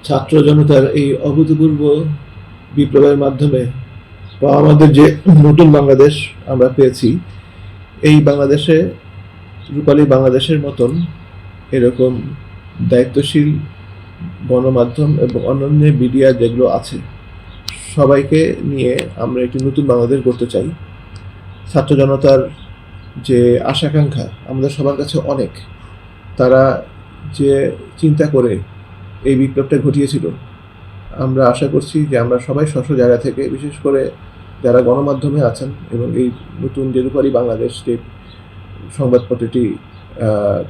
ছাত্র জনতার এই অভূতপূর্ব বিপ্লবের মাধ্যমে বা আমাদের যে নতুন বাংলাদেশ আমরা পেয়েছি, এই বাংলাদেশে রূপালী বাংলাদেশের মতন এরকম দায়িত্বশীল গণমাধ্যম এবং অন্যান্য মিডিয়া যেগুলো আছে, সবাইকে নিয়ে আমরা একটি নতুন বাংলাদেশ গড়তে চাই। ছাত্র জনতার যে আশাকাঙ্ক্ষা আমাদের সবার কাছে অনেক, তারা যে চিন্তা করে এই বিপ্লবটা ঘটিয়েছিল, আমরা আশা করছি যে আমরা সবাই স্ব জায়গা থেকে, বিশেষ করে যারা গণমাধ্যমে আছেন এবং এই নতুন যে রূপালী বাংলাদেশ যে সংবাদপত্রটি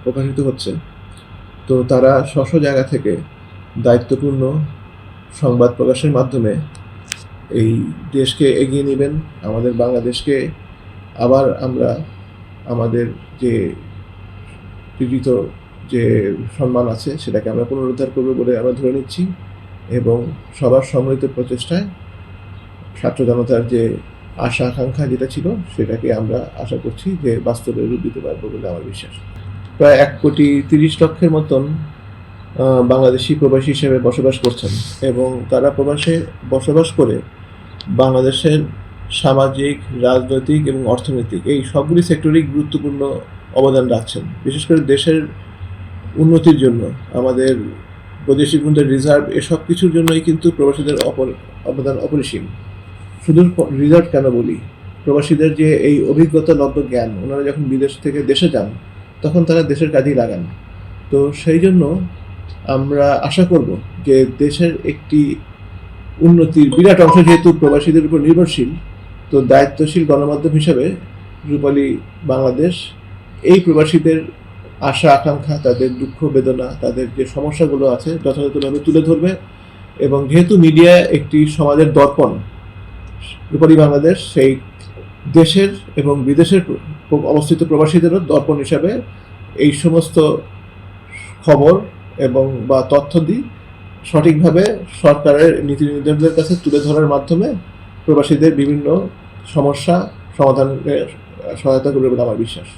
প্রকাশিত হচ্ছে, তো তারা স্ব জায়গা থেকে দায়িত্বপূর্ণ সংবাদ প্রকাশের মাধ্যমে এই দেশকে এগিয়ে নেবেন। আমাদের বাংলাদেশকে আবার আমরা আমাদের যে পীড়িত যে সম্মান আছে সেটাকে আমরা পুনরুদ্ধার করবো বলে আমরা ধরে নিচ্ছি, এবং সবার সম্মিলিত প্রচেষ্টায় ছাত্র জনতার যে আশা আকাঙ্ক্ষা যেটা ছিল সেটাকে আমরা আশা করছি যে বাস্তবে রূপ দিতে পারবো বলে আমার বিশ্বাস। প্রায় 1,30,00,000 মতন বাংলাদেশি প্রবাসী হিসেবে বসবাস করছেন, এবং তারা প্রবাসে বসবাস করে বাংলাদেশের সামাজিক, রাজনৈতিক এবং অর্থনৈতিক এই সবগুলি সেক্টরেই গুরুত্বপূর্ণ অবদান রাখছেন। বিশেষ করে দেশের উন্নতির জন্য, আমাদের বৈদেশিক মুদ্রার রিজার্ভ, এসব কিছুর জন্যই কিন্তু প্রবাসীদের অবদান অপরিসীম। শুধু রিজার্ভ কেন বলি, প্রবাসীদের যে এই অভিজ্ঞতা লব্ধ জ্ঞান, ওনারা যখন বিদেশ থেকে দেশে যান তখন তারা দেশের কাজেই লাগান। তো সেই জন্য আমরা আশা করব যে দেশের একটি উন্নতির বিরাট অংশ যেহেতু প্রবাসীদের উপর নির্ভরশীল, তো দায়িত্বশীল গণমাধ্যম হিসাবে রূপালী বাংলাদেশ এই প্রবাসীদের আশা আকাঙ্ক্ষা, তাদের দুঃখ বেদনা, তাদের যে সমস্যাগুলো আছে যথাযথভাবে তুলে ধরবে। এবং যেহেতু মিডিয়া একটি সমাজের দর্পণ, রূপালী বাংলাদেশ সেই দেশের এবং বিদেশের অবস্থিত প্রবাসীদেরও দর্পণ হিসাবে এই সমস্ত খবর এবং বা তথ্য দিই সঠিকভাবে সরকারের নীতি নির্ধারকদের কাছে তুলে ধরার মাধ্যমে প্রবাসীদের বিভিন্ন সমস্যা সমাধানে সহায়তা করবে বলে আমার বিশ্বাস।